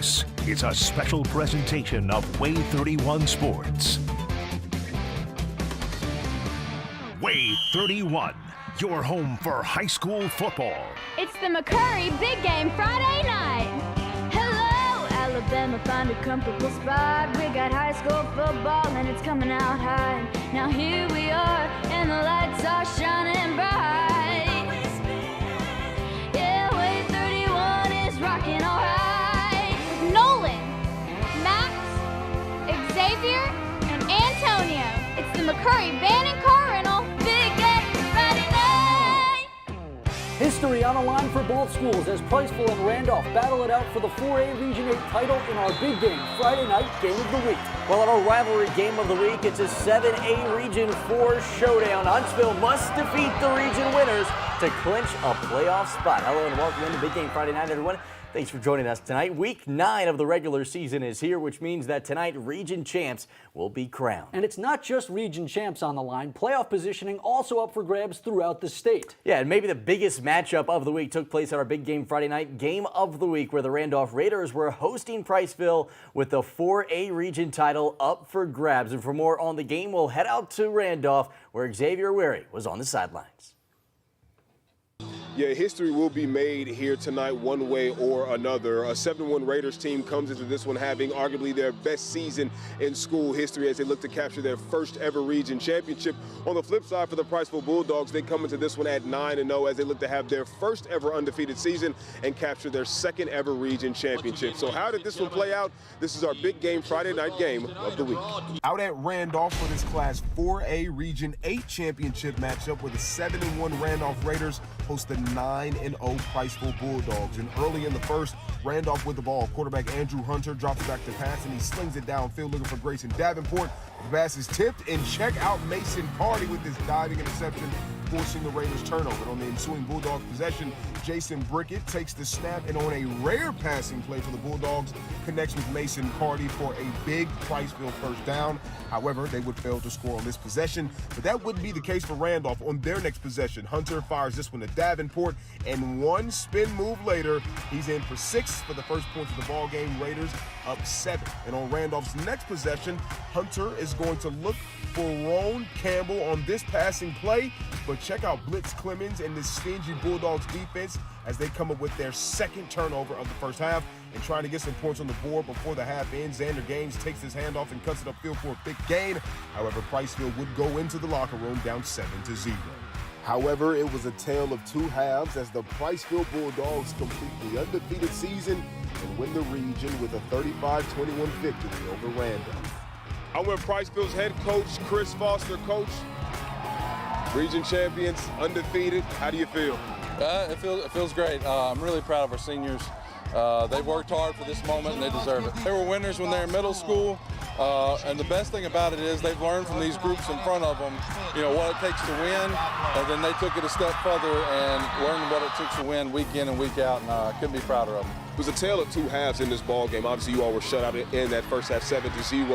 This is a special presentation of WAAY 31 Sports. WAAY 31, your home for high school football. It's the McCurry Big Game Friday night. Hello, Alabama, find a comfortable spot. We got high school football and it's coming out high. Now here we are and the lights are shining bright. Yeah, WAAY 31 is rocking all right. Nolan, Max, Xavier, and Antonio. It's the McCurry Band and Car Rental Big Game Friday night. History on the line for both schools as Priceville and Randolph battle it out for the 4A Region 8 title in our big game Friday night game of the week. Well, in our rivalry game of the week, it's a 7A Region 4 showdown. Huntsville must defeat the region winners to clinch a playoff spot. Hello and welcome into Big Game Friday night, everyone. Thanks for joining us tonight. Week 9 of the regular season is here, which means that tonight region champs will be crowned. And it's not just region champs on the line. Playoff positioning also up for grabs throughout the state. Yeah, and maybe the biggest matchup of the week took place at our Big Game Friday night game of the week, where the Randolph Raiders were hosting Priceville with the 4A region title up for grabs. And for more on the game, we'll head out to Randolph, where Xavier WAAY was on the sidelines. Yeah, history will be made here tonight one way or another. A 7-1 Raiders team comes into this one having arguably their best season in school history as they look to capture their first ever region championship. On the flip side for the Priceville Bulldogs, they come into this one at 9-0 as they look to have their first ever undefeated season and capture their second ever region championship. So how did this one play out? This is our Big Game Friday night game of the week. Out at Randolph for this Class 4A Region 8 championship matchup where the 7-1 Randolph Raiders host the 9-0 Priceville Bulldogs. And early in the first, Randolph with the ball. Quarterback Andrew Hunter drops back to pass and he slings it downfield looking for Grayson Davenport. The pass is tipped and check out Mason Carty with this diving interception, forcing the Raiders turnover. On the ensuing Bulldogs possession, Jason Brickett takes the snap and on a rare passing play for the Bulldogs, connects with Mason Carty for a big Priceville first down. However, they would fail to score on this possession, but that wouldn't be the case for Randolph on their next possession. Hunter fires this one to Davenport, and one spin move later, he's in for 6 for the first points of the ball game. Raiders up 7. And on Randolph's next possession, Hunter is going to look for Ron Campbell on this passing play, but check out Blitz Clemens and this stingy Bulldogs defense as they come up with their second turnover of the first half and trying to get some points on the board before the half ends. Xander Gaines takes his handoff and cuts it upfield for a big gain. However, Priceville would go into the locker room down 7-0. However, it was a tale of two halves as the Priceville Bulldogs complete the undefeated season and win the region with a 35-21 victory over Randolph. I'm with Priceville's head coach, Chris Foster. Coach, region champions, undefeated. How do you feel? It feels great. I'm really proud of our seniors. They worked hard for this moment and they deserve it. They were winners when they were in middle school. And the best thing about it is they've learned from these groups in front of them, you know, what it takes to win, and then they took it a step further and learned what it took to win week in and week out, and I couldn't be prouder of them. It was a tale of two halves in this ball game. Obviously, you all were shut out in that first half 7-0.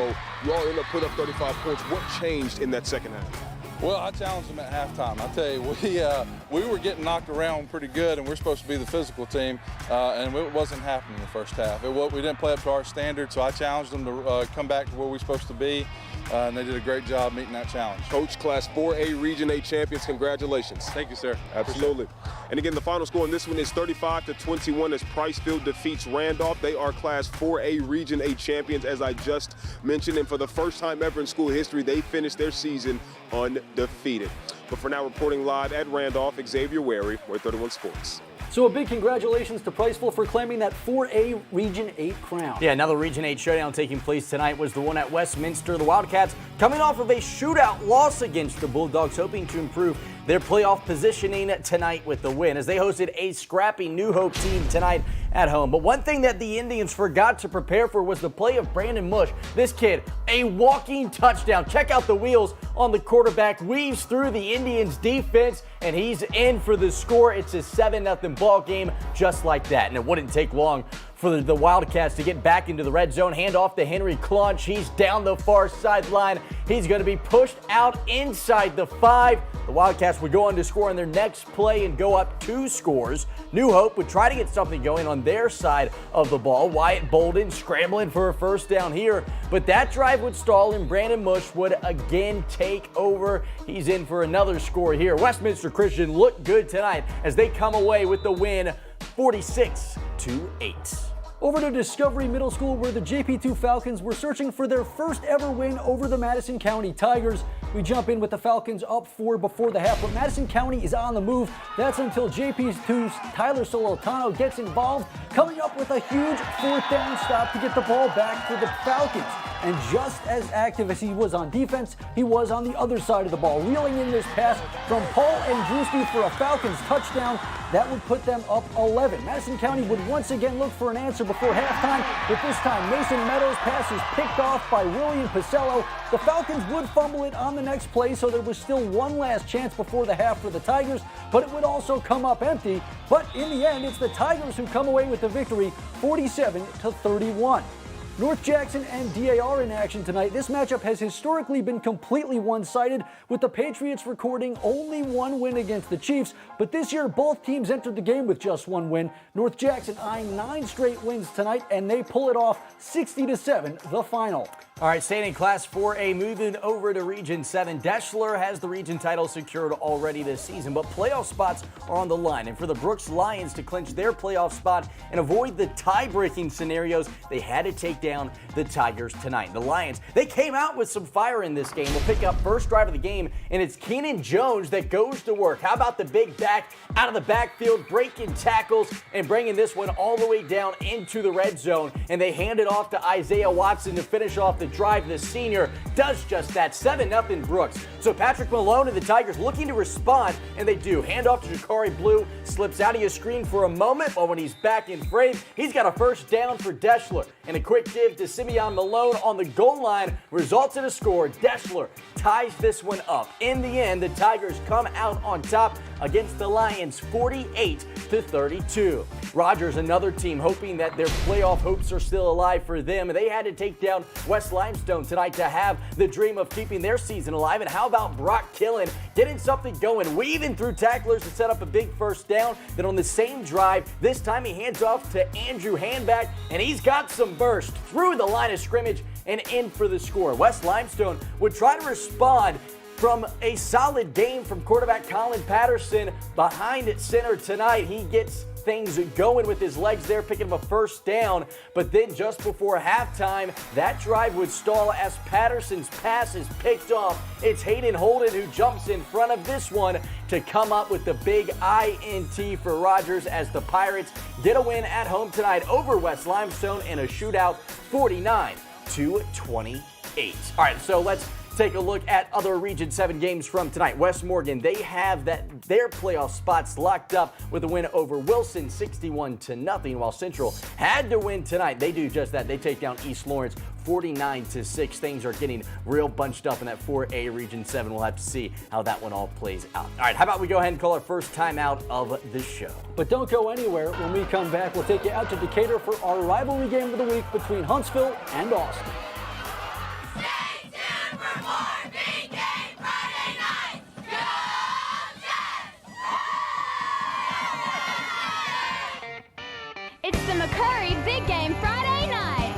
You all ended up putting up 35 points. What changed in that second half? Well, I challenged them at halftime. I tell you, we were getting knocked around pretty good, and we're supposed to be the physical team, and it wasn't happening in the first half. We didn't play up to our standards, so I challenged them to come back to where we're supposed to be, and they did a great job meeting that challenge. Coach, Class 4A Region 8 champions, congratulations. Thank you, sir. Absolutely. And again, the final score in this one is 35-21 as Priceville defeats Randolph. They are Class 4A Region 8 champions, as I just mentioned, and for the first time ever in school history, they finished their season undefeated. But for now, reporting live at Randolph, Xavier WAAY, WAAY 31 Sports. So a big congratulations to Priceville for claiming that 4A Region 8 crown. Yeah, another Region 8 showdown taking place tonight was the one at Westminster. The Wildcats coming off of a shootout loss against the Bulldogs, hoping to improve their playoff positioning tonight with the win as they hosted a scrappy New Hope team tonight at home. But one thing that the Indians forgot to prepare for was the play of Brandon Mush. This kid, a walking touchdown. Check out the wheels on the quarterback, weaves through the Indians defense, and he's in for the score. It's a 7-0 ball game just like that. And it wouldn't take long for for the Wildcats to get back into the red zone. Hand off to Henry Clunch. He's down the far sideline. He's going to be pushed out inside the 5. The Wildcats would go on to score on their next play and go up 2 scores. New Hope would try to get something going on their side of the ball. Wyatt Bolden scrambling for a first down here, but that drive would stall and Brandon Mush would again take over. He's in for another score here. Westminster Christian looked good tonight as they come away with the win 46-8. Over to Discovery Middle School, where the JP2 Falcons were searching for their first ever win over the Madison County Tigers. We jump in with the Falcons up 4 before the half, but Madison County is on the move. That's until JP2's Tyler Solotano gets involved, coming up with a huge 4th down stop to get the ball back for the Falcons. And just as active as he was on defense, he was on the other side of the ball, reeling in this pass from Paul Andruski for a Falcons touchdown. That would put them up 11. Madison County would once again look for an answer before halftime, but this time Mason Meadows' pass is picked off by William Pisello. The Falcons would fumble it on the next play, so there was still one last chance before the half for the Tigers, but it would also come up empty. But in the end, it's the Tigers who come away with the victory, 47-31. North Jackson and DAR in action tonight. This matchup has historically been completely one-sided, with the Patriots recording only 1 win against the Chiefs, but this year both teams entered the game with just 1 win. North Jackson eyeing 9 straight wins tonight, and they pull it off 60-7, the final. All right, staying in Class 4A, moving over to Region 7. Deschler has the region title secured already this season, but playoff spots are on the line. And for the Brooks Lions to clinch their playoff spot and avoid the tie-breaking scenarios, they had to take down the Tigers tonight. The Lions, they came out with some fire in this game. We'll pick up first drive of the game, and it's Keenan Jones that goes to work. How about the big back out of the backfield, breaking tackles and bringing this one all the way down into the red zone. And they hand it off to Isaiah Watson to finish off the drive. The senior does just that. 7-0 Brooks. So Patrick Malone and the Tigers looking to respond, and they do. Hand off to Jakari Blue, slips out of your screen for a moment, but when he's back in frame, he's got a first down for Deschler. And a quick give to Simeon Malone on the goal line results in a score. Deschler ties this one up. In the end, the Tigers come out on top against the Lions 48-32. Rogers, another team hoping that their playoff hopes are still alive for them. They had to take down West Limestone tonight to have the dream of keeping their season alive. And how about Brock Killen getting something going, weaving through tacklers to set up a big first down. Then on the same drive, this time he hands off to Andrew Handback, and he's got some burst through the line of scrimmage and in for the score. West Limestone would try to respond from a solid game from quarterback Colin Patterson behind at center tonight. He gets things going with his legs there, picking up a first down. But then just before halftime, that drive would stall as Patterson's pass is picked off. It's Hayden Holden who jumps in front of this one to come up with the big INT for Rogers as the Pirates get a win at home tonight over West Limestone in a shootout 49-28. All right, so let's take a look at other Region 7 games from tonight. West Morgan, they have their playoff spots locked up with a win over Wilson 61-0, while Central had to win tonight. They do just that. They take down East Lawrence 49-6. Things are getting real bunched up in that 4A Region 7. We'll have to see how that one all plays out. All right, how about we go ahead and call our first timeout of the show. But don't go anywhere. When we come back, we'll take you out to Decatur for our rivalry game of the week between Huntsville and Austin. It's the McCurry Big Game Friday night.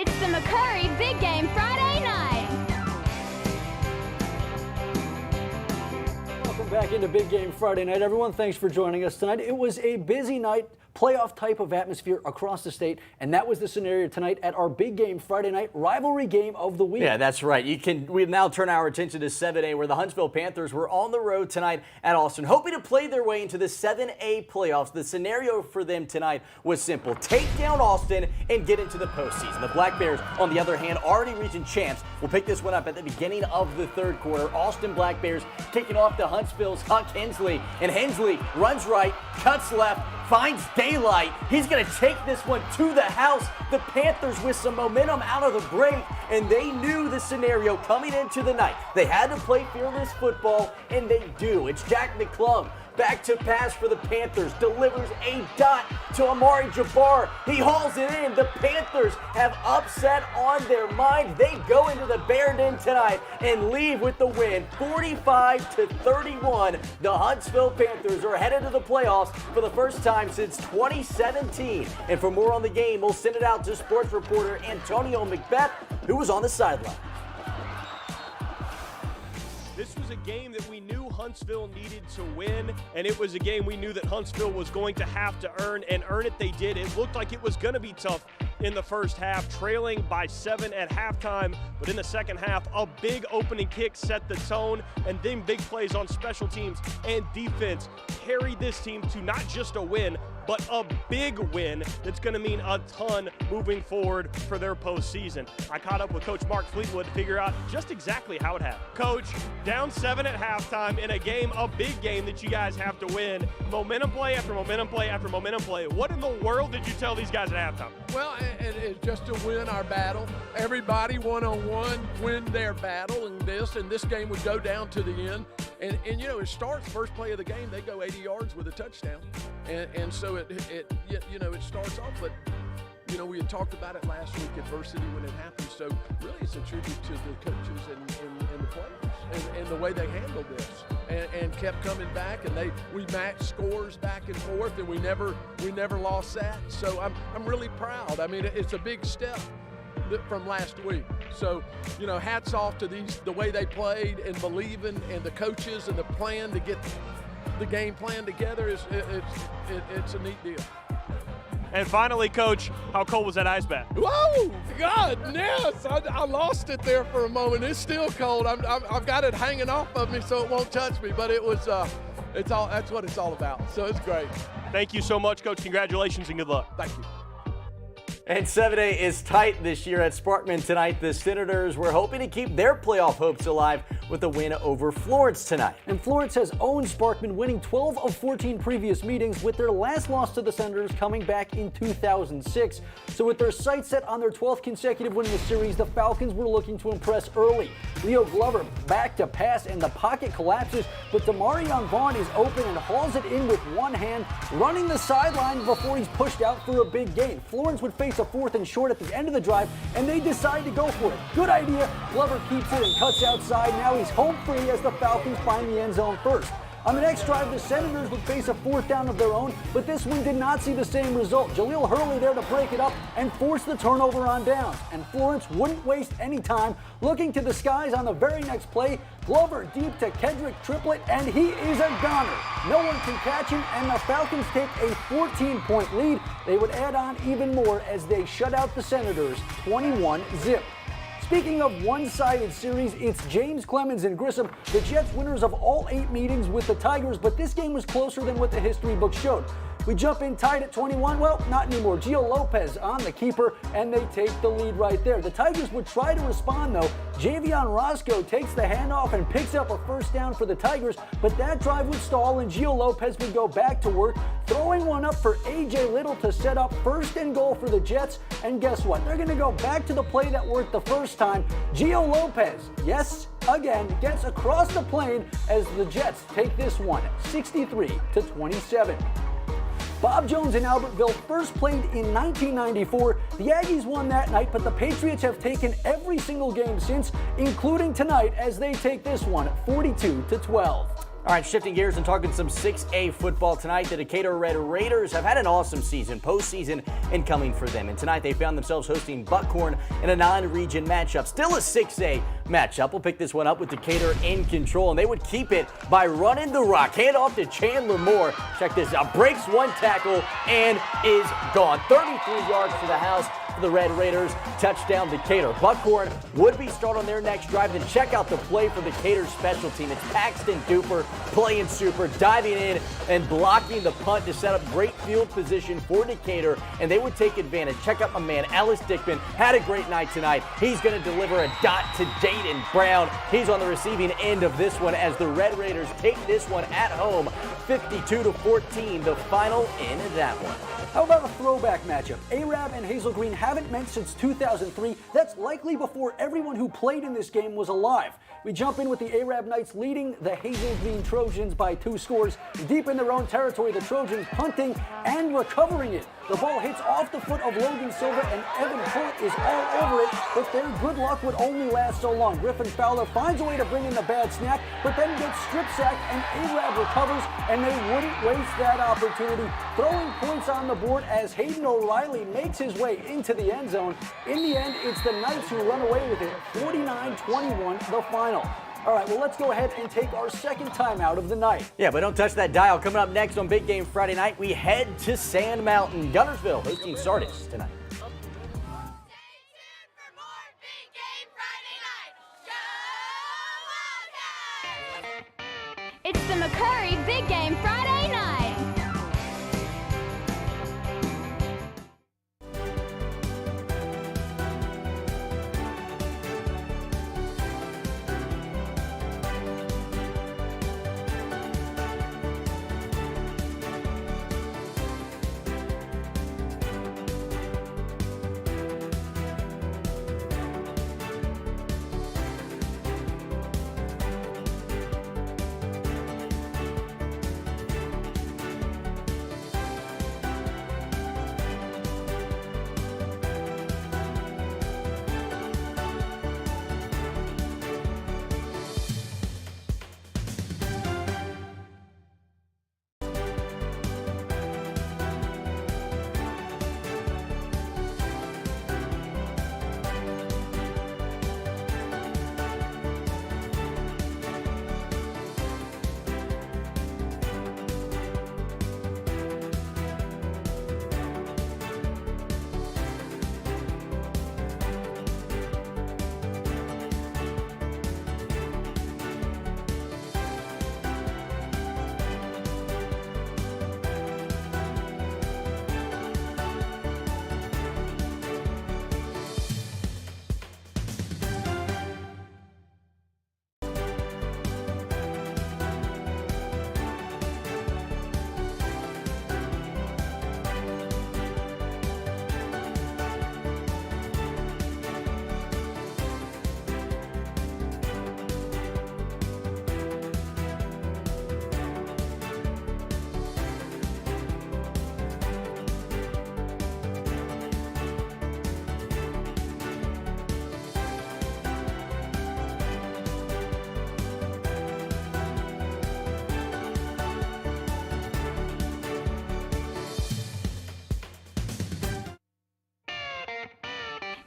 It's the McCurry Big Game Friday night. Welcome back into Big Game Friday night, everyone. Thanks for joining us tonight. It was a busy night, playoff type of atmosphere across the state, and that was the scenario tonight at our Big Game Friday night rivalry game of the week. Yeah, that's right. We now turn our attention to 7A, where the Huntsville Panthers were on the road tonight at Austin, hoping to play their way into the 7A playoffs. The scenario for them tonight was simple: take down Austin and get into the postseason. The Black Bears, on the other hand, already reaching champs. We'll pick this one up at the beginning of the third quarter. Austin Black Bears kicking off to Huntsville's Huck Hensley, and Hensley runs right, cuts left, finds daylight. He's going to take this one to the house. The Panthers with some momentum out of the break, and they knew the scenario coming into the night. They had to play fearless football, and they do. It's Jack McClung. Back to pass for the Panthers, delivers a dot to Amari Jabbar. He hauls it in. The Panthers have upset on their mind. They go into the Bear Den tonight and leave with the win, 45-31. The Huntsville Panthers are headed to the playoffs for the first time since 2017. And for more on the game, we'll send it out to sports reporter Antonio Macbeth, who was on the sideline. This was a game that we knew Huntsville needed to win, and it was a game we knew that Huntsville was going to have to earn, and earn it they did. It looked like it was going to be tough in the first half, trailing by 7 at halftime, but in the second half, a big opening kick set the tone, and then big plays on special teams and defense carried this team to not just a win, but a big win that's going to mean a ton moving forward for their postseason. I caught up with Coach Mark Fleetwood to figure out just exactly how it happened. Coach, down 7 at halftime in a game, a big game that you guys have to win. Momentum play after momentum play after momentum play. What in the world did you tell these guys at halftime? Well, it's just to win our battle. Everybody one-on-one win their battle, and this game would go down to the end. And you know, it starts first play of the game, they go 80 yards with a touchdown. And so it starts off, but you know, we had talked about it last week, adversity when it happens. So really it's a tribute to the coaches and the players and the way they handled this and kept coming back, and we matched scores back and forth, and we never lost that. So I'm really proud. I mean, it's a big step from last week. So, you know, hats off to the way they played and believing, and the coaches and the plan to get the game plan together. It's a neat deal. And finally, Coach, how cold was that ice bath? Whoa, goodness! I lost it there for a moment. It's still cold. I've got it hanging off of me so it won't touch me. But it was, that's what it's all about. So it's great. Thank you so much, Coach. Congratulations and good luck. Thank you. And 7A is tight this year at Sparkman tonight. The Senators were hoping to keep their playoff hopes alive with a win over Florence tonight. And Florence has owned Sparkman, winning 12 of 14 previous meetings, with their last loss to the Senators coming back in 2006. So with their sights set on their 12th consecutive win in the series, the Falcons were looking to impress early. Leo Glover back to pass, and the pocket collapses, but Demarion Vaughn is open and hauls it in with one hand, running the sideline before he's pushed out for a big gain. Florence would face a 4th and short at the end of the drive, and they decide to go for it. Good idea. Glover keeps it and cuts outside. Now he's home free as the Falcons find the end zone first. On the next drive, the Senators would face a 4th down of their own, but this one did not see the same result. Jaleel Hurley there to break it up and force the turnover on downs. And Florence wouldn't waste any time, looking to the skies on the very next play. Glover deep to Kedrick Triplett, and he is a goner. No one can catch him, and the Falcons take a 14-point lead. They would add on even more as they shut out the Senators 21-0. Speaking of one-sided series, it's James Clemens and Grissom, the Jets winners of all 8 meetings with the Tigers, but this game was closer than what the history book showed. We jump in tied at 21. Well, not anymore. Gio Lopez on the keeper, and they take the lead right there. The Tigers would try to respond, though. Javion Roscoe takes the handoff and picks up a 1st down for the Tigers, but that drive would stall, and Gio Lopez would go back to work, throwing one up for A.J. Little to set up 1st and goal for the Jets. And guess what? They're going to go back to the play that worked the first time. Gio Lopez, yes, again, gets across the plane as the Jets take this one 63-27. Bob Jones in Albertville first played in 1994. The Aggies won that night, but the Patriots have taken every single game since, including tonight, as they take this one 42-12. All right, shifting gears and talking some 6A football tonight. The Decatur Red Raiders have had an awesome season, postseason incoming for them. And tonight they found themselves hosting Buckhorn in a non-region matchup. Still a 6A matchup. We'll pick this one up with Decatur in control, and they would keep it by running the rock. Hand off to Chandler Moore. Check this out. Breaks one tackle and is gone. 33 yards to the house for the Red Raiders. Touchdown Decatur. Buckhorn would be start on their next drive. Then check out the play for Decatur's special team. It's Paxton Duper playing super, diving in and blocking the punt to set up great field position for Decatur, and they would take advantage. Check out my man, Ellis Dickman. Had a great night tonight. He's going to deliver a dot to Jaden Brown. He's on the receiving end of this one as the Red Raiders take this one at home, 52-14, the final in that one. How about a throwback matchup? Arab and Hazel Green haven't met since 2003. That's likely before everyone who played in this game was alive. We jump in with the Arab Knights leading the Hazel Green Trojans by 2 scores. Deep in their own territory, the Trojans punting and recovering it. The ball hits off the foot of Logan Silva, and Evan Holt is all over it, but their good luck would only last so long. Griffin Fowler finds a way to bring in the bad snap, but then gets strip sacked, and Arab recovers, and they wouldn't waste that opportunity. Throwing points on the board as Hayden O'Reilly makes his way into the end zone. In the end, it's the Knights who run away with it, 49-21, the final. All right, well, let's go ahead and take our second timeout of the night. Yeah, but don't touch that dial. Coming up next on Big Game Friday night, we head to Sand Mountain. Guntersville hosting Sardis tonight. It's the McCurry Big Game Friday night.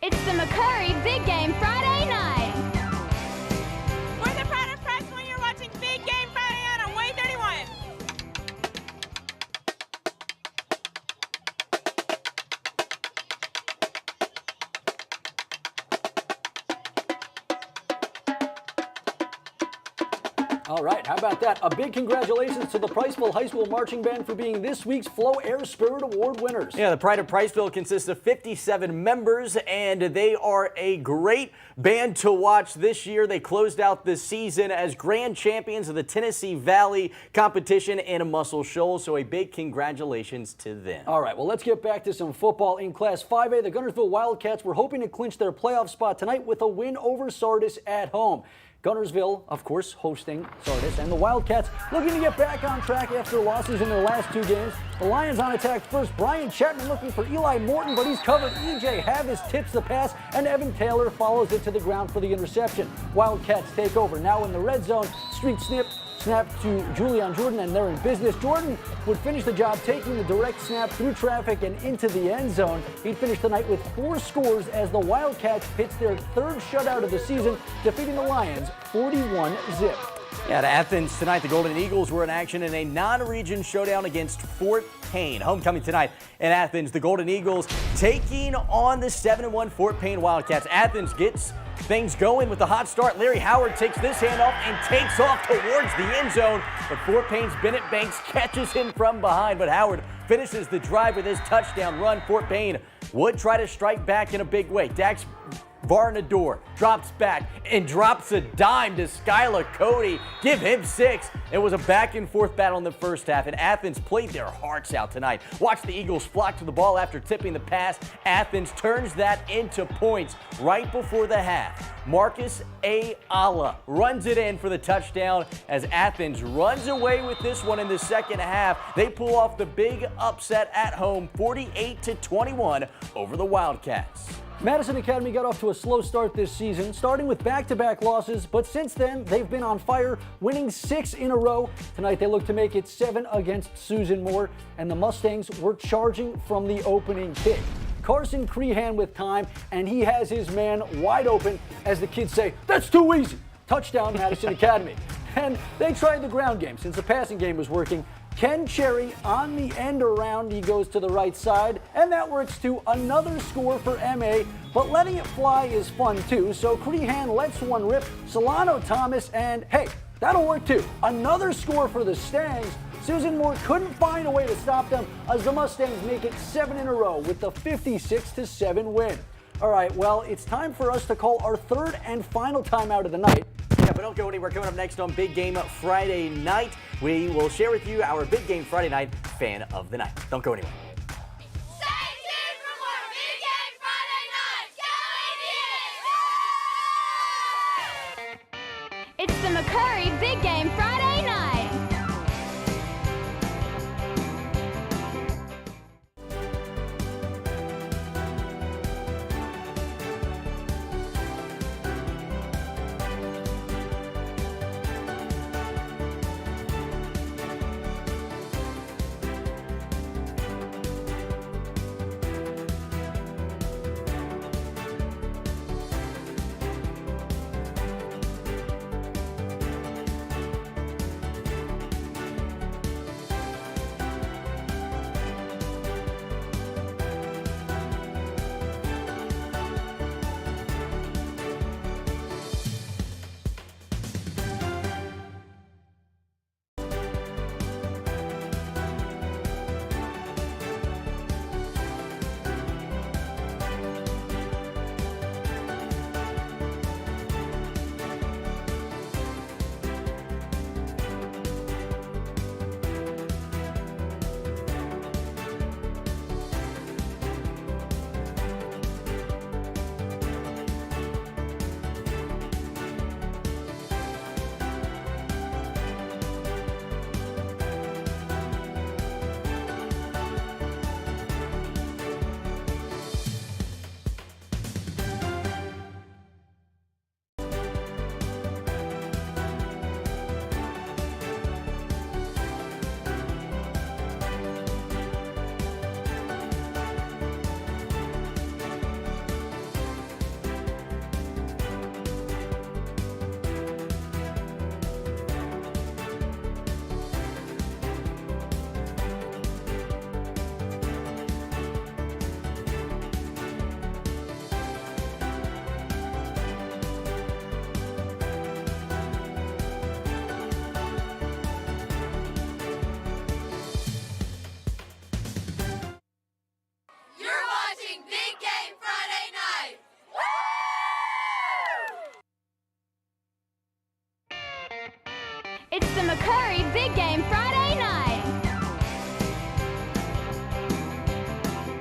It's the McCurry Big Game Friday night. For the pride of Christ when you're watching Big Game Friday night on WAAY 31. All right, how about that? A big congratulations to the Priceville High School Marching Band for being this week's Flow Air Spirit Award winners. Yeah, the Pride of Priceville consists of 57 members, and they are a great band to watch this year. They closed out the season as grand champions of the Tennessee Valley competition in Muscle Shoals, so a big congratulations to them. All right, well, let's get back to some football in Class 5A. The Guntersville Wildcats were hoping to clinch their playoff spot tonight with a win over Sardis at home. Guntersville, of course, hosting Sardis, and the Wildcats looking to get back on track after losses in their last 2 games. The Lions on attack first. Brian Chapman looking for Eli Morton, but he's covered. E.J. Havis tips the pass, and Evan Taylor follows it to the ground for the interception. Wildcats take over. Now in the red zone, streak snip, Snap to Julian Jordan, and they're in business. Jordan would finish the job taking the direct snap through traffic and into the end zone. He'd finish the night with 4 scores as the Wildcats pitched their 3rd shutout of the season, defeating the Lions 41-0. At Athens tonight, the Golden Eagles were in action in a non-region showdown against Fort Payne. Homecoming tonight in Athens, the Golden Eagles taking on the 7-1 Fort Payne Wildcats. Athens gets things going with a hot start. Larry Howard takes this handoff and takes off towards the end zone, but Fort Payne's Bennett Banks catches him from behind, but Howard finishes the drive with his touchdown run. Fort Payne would try to strike back in a big way. Dax Varnador drops back and drops a dime to Skylar Cody. Give him 6. It was a back-and-forth battle in the first half, and Athens played their hearts out tonight. Watch the Eagles flock to the ball after tipping the pass. Athens turns that into points right before the half. Marcus Ayala runs it in for the touchdown as Athens runs away with this one in the second half. They pull off the big upset at home, 48-21 over the Wildcats. Madison Academy got off to a slow start this season, starting with back-to-back losses, but since then, they've been on fire, winning 6 in a row. Tonight, they look to make it 7 against Susan Moore, and the Mustangs were charging from the opening kick. Carson Crehan with time, and he has his man wide open, as the kids say, "That's too easy." Touchdown, Madison Academy. And they tried the ground game since the passing game was working. Ken Cherry on the end around, he goes to the right side, and that works to another score for MA, but letting it fly is fun too, so Crehan lets one rip, Solano Thomas, and hey, that'll work too. Another score for the Stangs. Susan Moore couldn't find a way to stop them as the Mustangs make it 7 in a row with the 56-7 win. All right, well, it's time for us to call our 3rd and final timeout of the night. Yeah, but don't go anywhere. Coming up next on Big Game Friday night, we will share with you our Big Game Friday night fan of the night. Don't go anywhere. Stay tuned for more Big Game Friday night. Go Indians! It's the McCurry Big Game Friday night. It's the McCurry Big Game Friday night.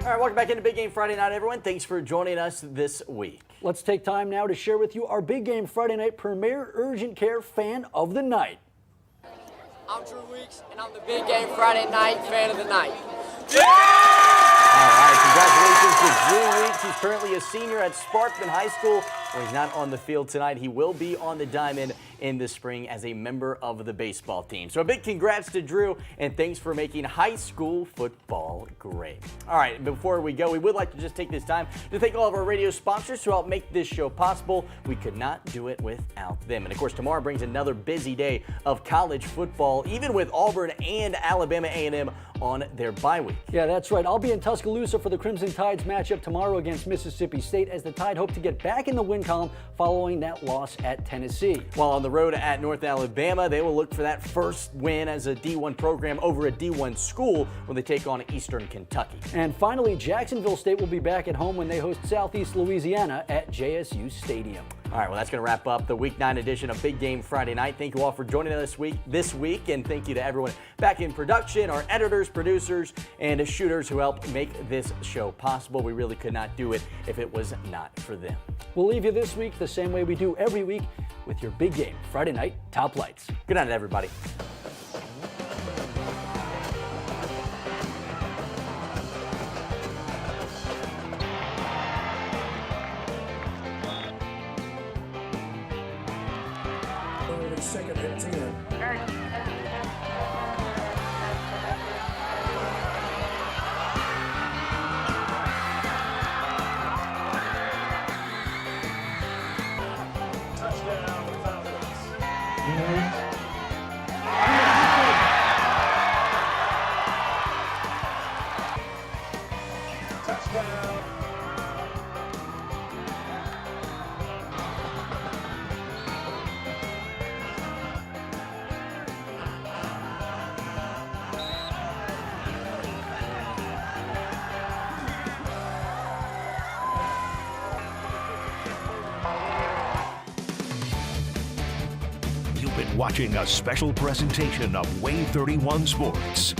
All right, welcome back into Big Game Friday night, everyone. Thanks for joining us this week. Let's take time now to share with you our Big Game Friday night Premier Urgent Care Fan of the Night. I'm Drew Weeks, and I'm the Big Game Friday Night Fan of the Night. All right, congratulations to Drew Weeks. He's currently a senior at Sparkman High School. When he's not on the field tonight, he will be on the diamond in the spring as a member of the baseball team. So a big congrats to Drew, and thanks for making high school football great. All right, before we go, we would like to just take this time to thank all of our radio sponsors who helped make this show possible. We could not do it without them. And of course, tomorrow brings another busy day of college football, even with Auburn and Alabama A&M on their bye week. Yeah, that's right. I'll be in Tuscaloosa for the Crimson Tide's matchup tomorrow against Mississippi State as the Tide hope to get back in the win column following that loss at Tennessee. While on the road at North Alabama, they will look for that first win as a D1 program over a D1 school when they take on Eastern Kentucky. And finally, Jacksonville State will be back at home when they host Southeast Louisiana at JSU Stadium. All right, well, that's going to wrap up the Week 9 edition of Big Game Friday Night. Thank you all for joining us this week, and thank you to everyone back in production, our editors, producers, and shooters who helped make this show possible. We really could not do it if it was not for them. We'll leave you this week the same way we do every week with your Big Game Friday Night Top Lights. Good night, everybody. Second and 10. You've been watching a special presentation of WAAY 31 Sports.